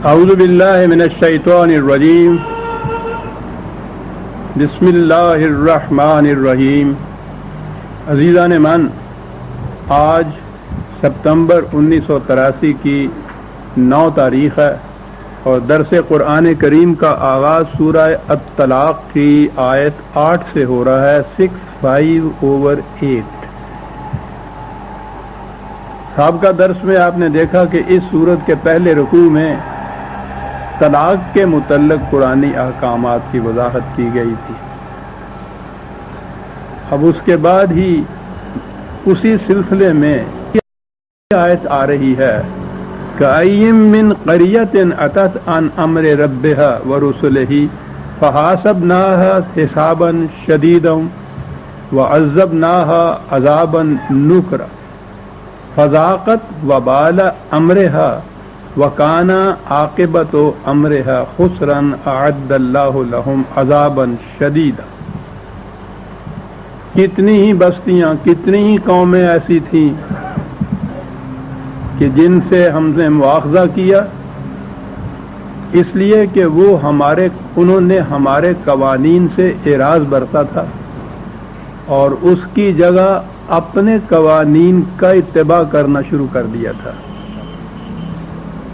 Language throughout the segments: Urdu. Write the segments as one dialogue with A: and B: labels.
A: اعوذ باللہ من الشیطان الرجیم بسم اللہ الرحمن الرحیم۔ عزیزان من، آج ستمبر 1983 کی 9 تاریخ ہے اور درس قرآن کریم کا آغاز سورہ الطلاق کی آیت 8 سے ہو رہا ہے، 6:5/8۔ سابقہ درس میں آپ نے دیکھا کہ اس سورت کے پہلے رکوع میں طلاق کے متعلق قرآنی احکامات کی وضاحت کی گئی تھی۔ اب اس کے بعد ہی اسی سلسلے میں آیت آ رہی ہے کَأَيٍّ مِّن قَرْيَةٍ أَتَتْ عَنْ أَمْرِ رَبِّهَا وَرُسُلِهِ فَحَاسَبْنَاهَا حِسَابًا شَدِيدًا وَعَذَّبْنَاهَا عَذَابًا نُكْرًا فَذَاقَتْ وَبَالَ أَمْرِهَا وَكَانَ عَاقِبَةُ أَمْرِهَا خُسْرًا أَعَدَّ اللَّهُ لَهُمْ عَذَابًا شَدِيدًا۔ کتنی ہی بستیاں، کتنی ہی قومیں ایسی تھیں کہ جن سے ہم نے مواخذہ کیا، اس لیے کہ وہ انہوں نے ہمارے قوانین سے اعراض برتا تھا اور اس کی جگہ اپنے قوانین کا اتباع کرنا شروع کر دیا تھا۔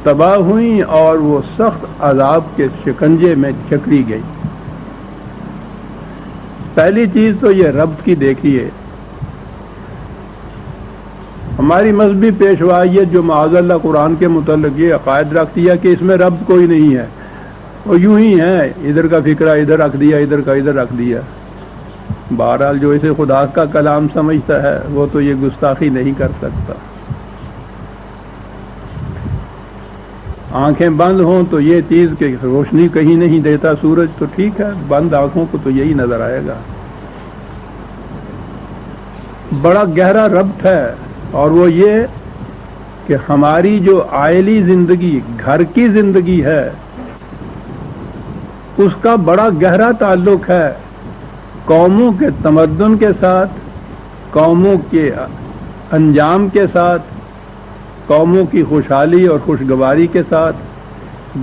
A: تباہ ہوئیں اور وہ سخت عذاب کے شکنجے میں جکڑی گئی۔ پہلی چیز تو یہ ربط کی دیکھیے، ہماری مذہبی پیشوائیت جو معاذ اللہ قرآن کے متعلق یہ عقائد رکھتی ہے کہ اس میں ربط کوئی نہیں ہے، وہ یوں ہی ہے، ادھر کا فکرہ ادھر رکھ دیا، ادھر کا ادھر رکھ دیا۔ بہرحال جو اسے خدا کا کلام سمجھتا ہے وہ تو یہ گستاخی نہیں کر سکتا۔ آنکھیں بند ہوں تو یہ چیز کہ روشنی کہیں نہیں دیتا سورج، تو ٹھیک ہے، بند آنکھوں کو تو یہی نظر آئے گا۔ بڑا گہرا ربط ہے، اور وہ یہ کہ ہماری جو عائلی زندگی، گھر کی زندگی ہے، اس کا بڑا گہرا تعلق ہے قوموں کے تمدن کے ساتھ، قوموں کے انجام کے ساتھ، قوموں کی خوشحالی اور خوشگواری کے ساتھ۔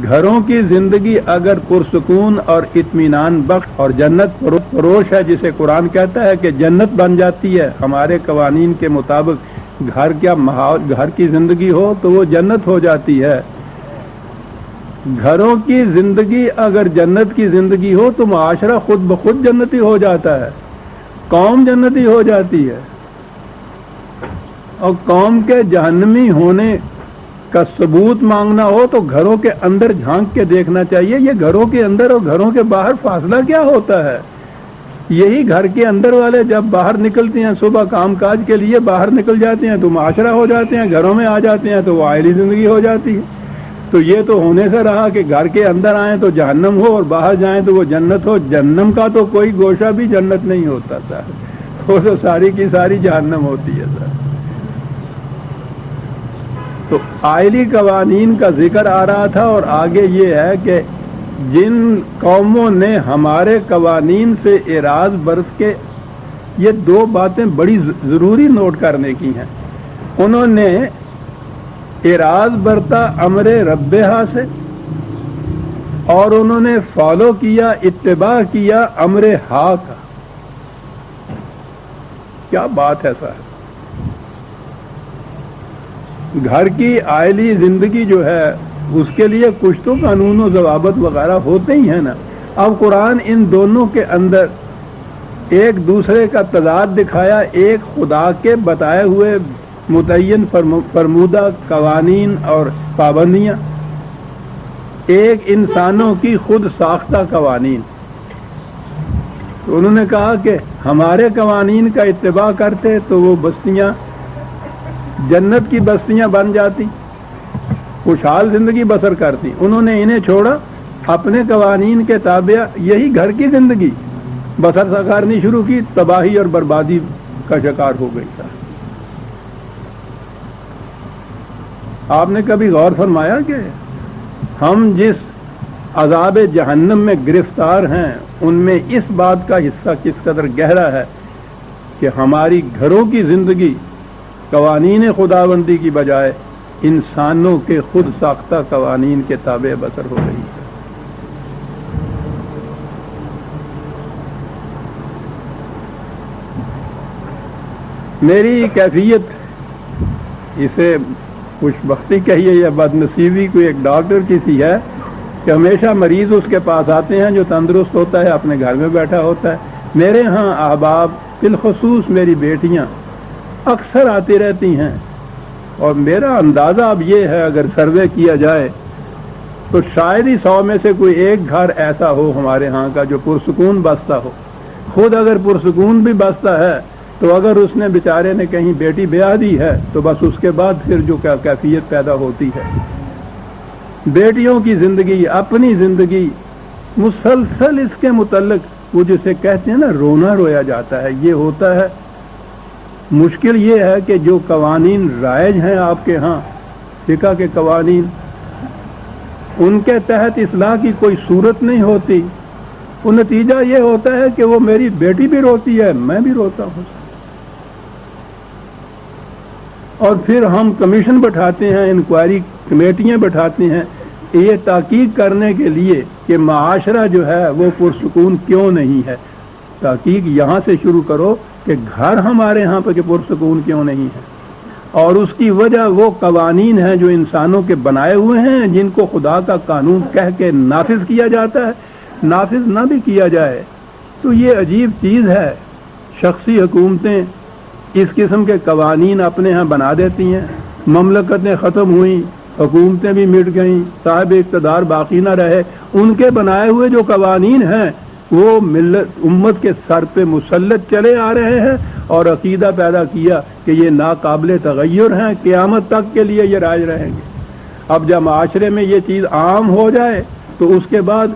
A: گھروں کی زندگی اگر پرسکون اور اطمینان بخش اور جنت فروش ہے، جسے قرآن کہتا ہے کہ جنت بن جاتی ہے ہمارے قوانین کے مطابق، گھر کی زندگی ہو تو وہ جنت ہو جاتی ہے۔ گھروں کی زندگی اگر جنت کی زندگی ہو تو معاشرہ خود بخود جنتی ہو جاتا ہے، قوم جنتی ہو جاتی ہے۔ اور قوم کے جہنمی ہونے کا ثبوت مانگنا ہو تو گھروں کے اندر جھانک کے دیکھنا چاہیے، یہ گھروں کے اندر اور گھروں کے باہر فاصلہ کیا ہوتا ہے۔ یہی گھر کے اندر والے جب باہر نکلتے ہیں، صبح کام کاج کے لیے باہر نکل جاتے ہیں تو معاشرہ ہو جاتے ہیں، گھروں میں آ جاتے ہیں تو وہ عائلی زندگی ہو جاتی ہے۔ تو یہ تو ہونے سے رہا کہ گھر کے اندر آئیں تو جہنم ہو اور باہر جائیں تو وہ جنت ہو۔ جہنم کا تو کوئی گوشہ بھی جنت نہیں ہوتا تھا، وہ تو ساری کی ساری جہنم ہوتی ہے سر۔ تو عائلی قوانین کا ذکر آ رہا تھا، اور آگے یہ ہے کہ جن قوموں نے ہمارے قوانین سے اعراض برت کے، یہ 2 باتیں بڑی ضروری نوٹ کرنے کی ہیں۔ انہوں نے اعراض برتا امر ربہا سے، اور انہوں نے فالو کیا، اتباع کیا امر ہا کا۔ کیا بات ہے صاحب! گھر کی عائلی زندگی جو ہے اس کے لیے کچھ تو قانون و ضوابط وغیرہ ہوتے ہی ہیں نا۔ اب قرآن ان دونوں کے اندر ایک دوسرے کا تضاد دکھایا، ایک خدا کے بتائے ہوئے متعین فرمودہ قوانین اور پابندیاں، ایک انسانوں کی خود ساختہ قوانین۔ تو انہوں نے کہا کہ ہمارے قوانین کا اتباع کرتے تو وہ بستیاں جنت کی بستیاں بن جاتی، خوشحال زندگی بسر کرتی۔ انہوں نے انہیں چھوڑا، اپنے قوانین کے تابع یہی گھر کی زندگی بسر کرنی شروع کی، تباہی اور بربادی کا شکار ہو گئی تھا۔ آپ نے کبھی غور فرمایا کہ ہم جس عذاب جہنم میں گرفتار ہیں ان میں اس بات کا حصہ کس قدر گہرا ہے کہ ہماری گھروں کی زندگی قوانین خداوندی کی بجائے انسانوں کے خود ساختہ قوانین کے تابع بسر ہو رہی ہے۔ میری کیفیت، اسے خوش بختی کہیے یا بدنصیبی، کوئی ایک ڈاکٹر کی سی ہے کہ ہمیشہ مریض اس کے پاس آتے ہیں جو تندرست ہوتا ہے، اپنے گھر میں بیٹھا ہوتا ہے۔ میرے ہاں احباب، بالخصوص میری بیٹیاں اکثر آتی رہتی ہیں، اور میرا اندازہ اب یہ ہے، اگر سروے کیا جائے تو شاید ہی 100 میں سے کوئی ایک گھر ایسا ہو ہمارے ہاں کا جو پرسکون بستا ہو۔ خود اگر پرسکون بھی بستا ہے تو اگر اس نے بیچارے نے کہیں بیٹی بیاہ دی ہے تو بس اس کے بعد پھر جو کیفیت پیدا ہوتی ہے، بیٹیوں کی زندگی، اپنی زندگی، مسلسل اس کے متعلق وہ جسے کہتے ہیں نا رونا رویا جاتا ہے، یہ ہوتا ہے۔ مشکل یہ ہے کہ جو قوانین رائج ہیں آپ کے ہاں، فقہ کے قوانین، ان کے تحت اصلاح کی کوئی صورت نہیں ہوتی۔ وہ نتیجہ یہ ہوتا ہے کہ وہ میری بیٹی بھی روتی ہے، میں بھی روتا ہوں، اور پھر ہم کمیشن بٹھاتے ہیں، انکوائری کمیٹیاں بٹھاتے ہیں یہ تحقیق کرنے کے لیے کہ معاشرہ جو ہے وہ پرسکون کیوں نہیں ہے۔ تحقیق یہاں سے شروع کرو کہ گھر ہمارے ہاں پہ کہ پرسکون کیوں نہیں ہے، اور اس کی وجہ وہ قوانین ہیں جو انسانوں کے بنائے ہوئے ہیں، جن کو خدا کا قانون کہہ کے نافذ کیا جاتا ہے۔ نافذ نہ بھی کیا جائے تو یہ عجیب چیز ہے، شخصی حکومتیں اس قسم کے قوانین اپنے ہاں بنا دیتی ہیں، مملکتیں ختم ہوئیں، حکومتیں بھی مٹ گئیں، صاحب اقتدار باقی نہ رہے، ان کے بنائے ہوئے جو قوانین ہیں وہ ملت امت کے سر پہ مسلط چلے آ رہے ہیں، اور عقیدہ پیدا کیا کہ یہ ناقابل تغیر ہیں، قیامت تک کے لیے یہ رائج رہیں گے۔ اب جب معاشرے میں یہ چیز عام ہو جائے تو اس کے بعد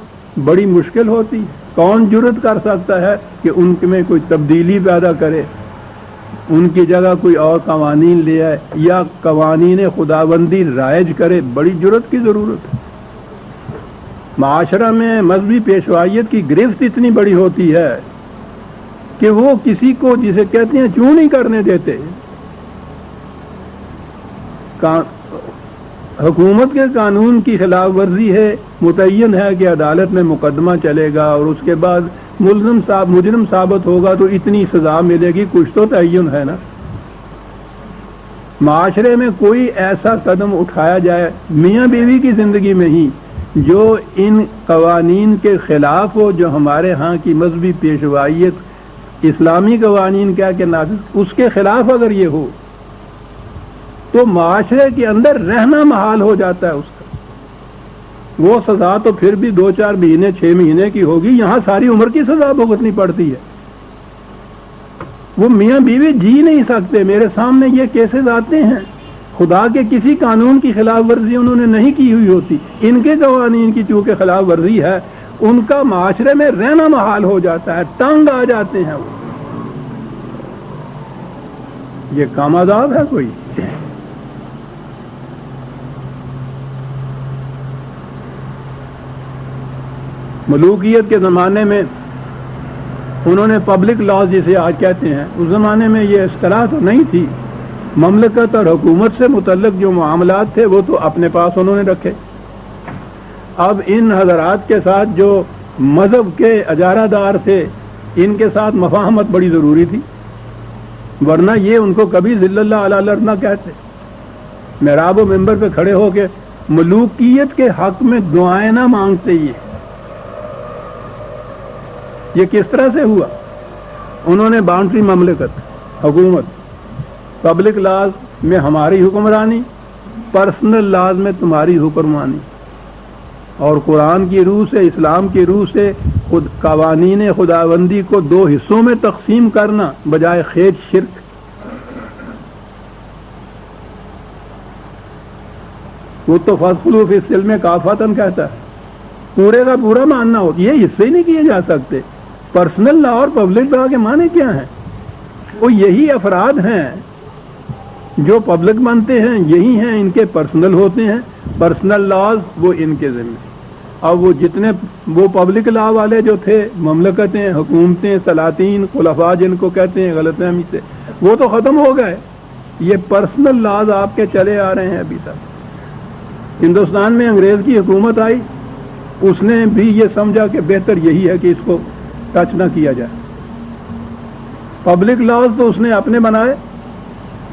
A: بڑی مشکل ہوتی ہے۔ کون جرت کر سکتا ہے کہ ان میں کوئی تبدیلی پیدا کرے، ان کی جگہ کوئی اور قوانین لے آئے یا قوانین خداوندی رائج کرے؟ بڑی جرت کی ضرورت ہے۔ معاشرہ میں مذہبی پیشوائیت کی گرفت اتنی بڑی ہوتی ہے کہ وہ کسی کو جسے کہتے ہیں چوں نہیں کرنے دیتے۔ حکومت کے قانون کی خلاف ورزی ہے، متعین ہے کہ عدالت میں مقدمہ چلے گا اور اس کے بعد مجرم ثابت ہوگا تو اتنی سزا ملے گی، کچھ تو تعین ہے نا۔ معاشرے میں کوئی ایسا قدم اٹھایا جائے میاں بیوی کی زندگی میں ہی جو ان قوانین کے خلاف ہو، جو ہمارے ہاں کی مذہبی پیشوائیت اسلامی قوانین کیا کہ نافذ، اس کے خلاف اگر یہ ہو تو معاشرے کے اندر رہنا محال ہو جاتا ہے اس کا۔ وہ سزا تو پھر بھی 2-4 مہینے 6 مہینے کی ہوگی، یہاں ساری عمر کی سزا بھگتنی پڑتی ہے۔ وہ میاں بیوی جی نہیں سکتے۔ میرے سامنے یہ کیسز آتے ہیں، خدا کے کسی قانون کی خلاف ورزی انہوں نے نہیں کی ہوئی ہوتی، ان کے قوانین کی چونکہ خلاف ورزی ہے، ان کا معاشرے میں رہنا محال ہو جاتا ہے، تنگ آ جاتے ہیں وہ۔ یہ کام عذاب ہے کوئی؟ ملوکیت کے زمانے میں انہوں نے پبلک لاز جسے آج کہتے ہیں، اس زمانے میں یہ اصطلاح تو نہیں تھی۔ مملکت اور حکومت سے متعلق جو معاملات تھے وہ تو اپنے پاس انہوں نے رکھے۔ اب ان حضرات کے ساتھ جو مذہب کے اجارہ دار تھے، ان کے ساتھ مفاہمت بڑی ضروری تھی، ورنہ یہ ان کو کبھی ذل اللہ علی الارض نہ کہتے۔ محراب و منبر پہ کھڑے ہو کے ملوکیت کے حق میں دعائیں نہ مانگتے۔ یہ کس طرح سے ہوا؟ انہوں نے باؤنڈری مملکت، حکومت، پبلک لاز میں ہماری حکمرانی، پرسنل لاز میں تمہاری حکمرانی، اور قرآن کی روح سے، اسلام کی روح سے خود قوانین خداوندی کو 2 حصوں میں تقسیم کرنا بجائے خیج شرک۔ وہ تو فَادْخُلُوا فِي السِّلْمِ کافۃً کہتا ہے، پورے کا پورا ماننا ہو، یہ حصے ہی نہیں کیے جا سکتے۔ پرسنل لا اور پبلک لا کے معنی کیا ہیں؟ وہ یہی افراد ہیں جو پبلک بنتے ہیں، یہی ہیں ان کے پرسنل ہوتے ہیں، پرسنل لاز وہ ان کے ذمہ۔ اب وہ جتنے وہ پبلک لا والے جو تھے، مملکتیں، حکومتیں، سلاطین، خلفاء جن کو کہتے ہیں غلط فہمی سے، وہ تو ختم ہو گئے۔ یہ پرسنل لاز آپ کے چلے آ رہے ہیں ابھی تک. ہندوستان میں انگریز کی حکومت آئی, اس نے بھی یہ سمجھا کہ بہتر یہی ہے کہ اس کو ٹچ نہ کیا جائے. پبلک لاز تو اس نے اپنے بنائے,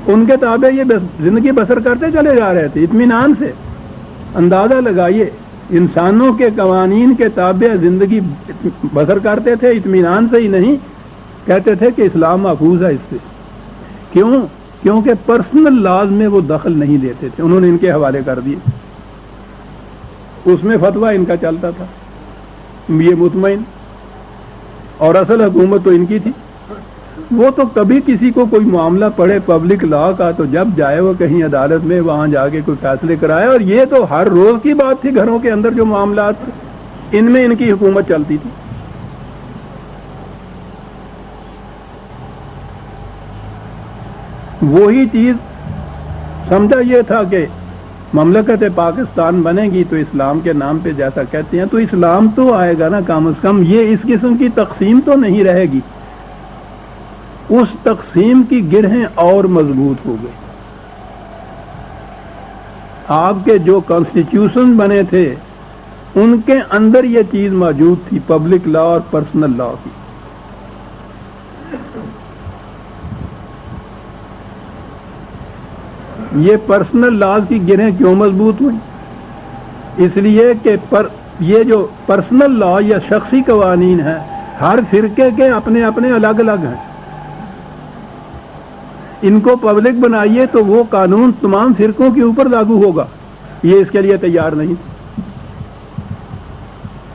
A: ان کے تابع یہ زندگی بسر کرتے چلے جا رہے تھے اطمینان سے. اندازہ لگائیے, انسانوں کے قوانین کے تابع زندگی بسر کرتے تھے اطمینان سے ہی نہیں, کہتے تھے کہ اسلام محفوظ ہے اس سے. کیوں؟ کیونکہ پرسنل لاز میں وہ دخل نہیں دیتے تھے, انہوں نے ان کے حوالے کر دیے. اس میں فتویٰ ان کا چلتا تھا, یہ مطمئن, اور اصل حکومت تو ان کی تھی. وہ تو کبھی کسی کو کوئی معاملہ پڑے پبلک لا کا تو جب جائے وہ کہیں عدالت میں وہاں جا کے کوئی فیصلے کرائے, اور یہ تو ہر روز کی بات تھی. گھروں کے اندر جو معاملات تھے ان میں ان کی حکومت چلتی تھی. وہی چیز سمجھا یہ تھا کہ مملکت پاکستان بنے گی تو اسلام کے نام پہ جیسا کہتے ہیں تو اسلام تو آئے گا نا, کم از کم یہ اس قسم کی تقسیم تو نہیں رہے گی. اس تقسیم کی گرہیں اور مضبوط ہو گئی. آپ کے جو کانسٹیٹیوشن بنے تھے ان کے اندر یہ چیز موجود تھی, پبلک لا اور پرسنل لا کی. یہ پرسنل لاز کی گرہیں کیوں مضبوط ہوئی؟ اس لیے کہ یہ جو پرسنل لا یا شخصی قوانین ہیں ہر فرقے کے اپنے اپنے الگ الگ ہیں. ان کو پبلک بنائیے تو وہ قانون تمام فرقوں کے اوپر لاگو ہوگا. یہ اس کے لیے تیار نہیں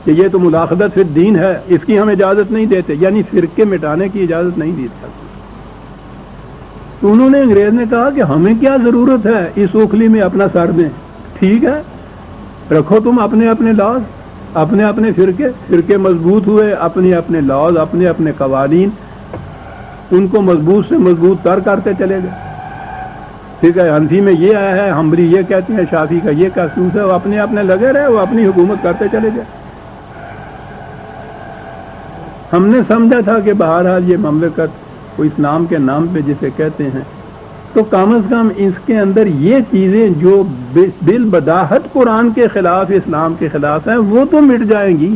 A: کہ یہ تو ملاخذت فی الدین ہے, اس کی ہم اجازت نہیں دیتے, یعنی فرقے مٹانے کی اجازت نہیں دی سکتے. تو انہوں نے, انگریز نے کہا کہ ہمیں کیا ضرورت ہے اس اوکھلی میں اپنا سر دیں, ٹھیک ہے رکھو تم اپنے اپنے لاز, اپنے اپنے فرقے مضبوط ہوئے, اپنے اپنے لاز, اپنے اپنے قوانین, ان کو مضبوط سے مضبوط تر کرتے چلے گئے. ٹھیک ہے, حنفی میں یہ آیا ہے, حنبلی یہ کہتے ہیں, شافعی کا یہ خصوص ہے, وہ اپنے اپنے لگے رہے, وہ اپنی حکومت کرتے چلے گئے. ہم نے سمجھا تھا کہ بہرحال یہ مملکت وہ اسلام کے نام پہ جسے کہتے ہیں تو کم از کم اس کے اندر یہ چیزیں جو بالبداہت قرآن کے خلاف, اسلام کے خلاف ہیں, وہ تو مٹ جائیں گی.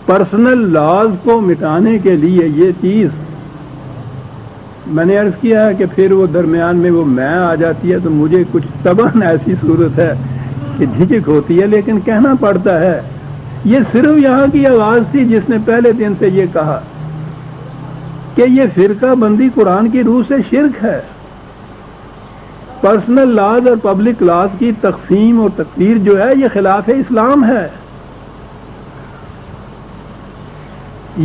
A: پرسنل لاز کو مٹانے کے لیے یہ چیز میں نے عرض کیا ہے کہ پھر وہ درمیان میں وہ میں آ جاتی ہے تو مجھے کچھ طبعاً ایسی صورت ہے کہ جھجک ہوتی ہے, لیکن کہنا پڑتا ہے. یہ صرف یہاں کی آواز تھی جس نے پہلے دن سے یہ کہا کہ یہ فرقہ بندی قرآن کی روح سے شرک ہے. پرسنل لاز اور پبلک لاز کی تقسیم اور تقدیر جو ہے یہ خلاف اسلام ہے.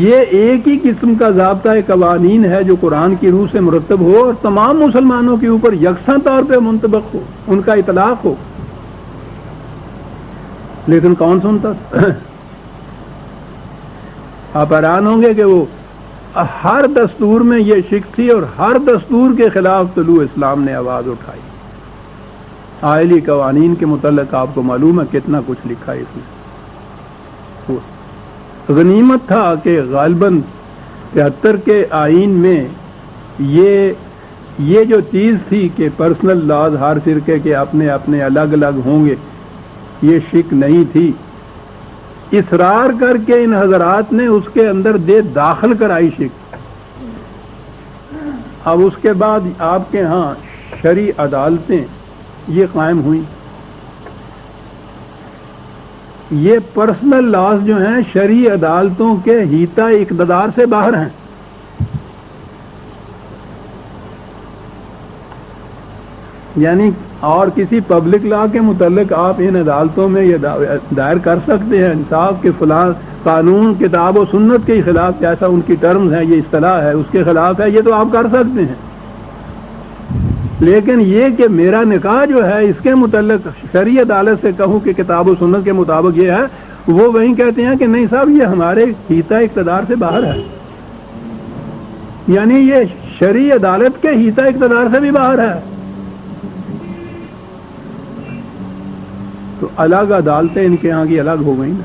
A: یہ ایک ہی قسم کا ضابطہ قوانین ہے جو قرآن کی روح سے مرتب ہو اور تمام مسلمانوں کے اوپر یکساں طور پہ منطبق ہو, ان کا اطلاق ہو. لیکن کون سنتا؟ آپ حیران ہوں گے کہ وہ ہر دستور میں یہ شک تھی اور ہر دستور کے خلاف طلوع اسلام نے آواز اٹھائی. آئلی قوانین کے متعلق آپ کو معلوم ہے کتنا کچھ لکھا ہے اس میں. غنیمت تھا کہ غالباً 73 کے آئین میں یہ جو چیز تھی کہ پرسنل لاز ہر فرقے کے اپنے اپنے الگ الگ ہوں گے, یہ شک نہیں تھی. اصرار کر کے ان حضرات نے اس کے اندر داخل کرائی شک. اب اس کے بعد آپ کے ہاں شرعی عدالتیں یہ قائم ہوئیں. یہ پرسنل لاز جو ہیں شرعی عدالتوں کے حیطہ اقتدار سے باہر ہیں. یعنی اور کسی پبلک لا کے متعلق آپ ان عدالتوں میں یہ دائر کر سکتے ہیں انصاف کے فلاں قانون کتاب و سنت کے خلاف, جیسا ان کی ٹرمز ہیں, یہ اصطلاح ہے, اس کے خلاف ہے, یہ تو آپ کر سکتے ہیں. لیکن یہ کہ میرا نکاح جو ہے اس کے متعلق شرعی عدالت سے کہوں کہ کتاب و سنت کے مطابق یہ ہے, وہ وہیں کہتے ہیں کہ نہیں صاحب یہ ہمارے حیطہ اقتدار سے باہر ہے. یعنی یہ شرعی عدالت کے حیطہ اقتدار سے بھی باہر ہے. تو الگ عدالتیں ان کے یہاں کی الگ ہو گئی نا.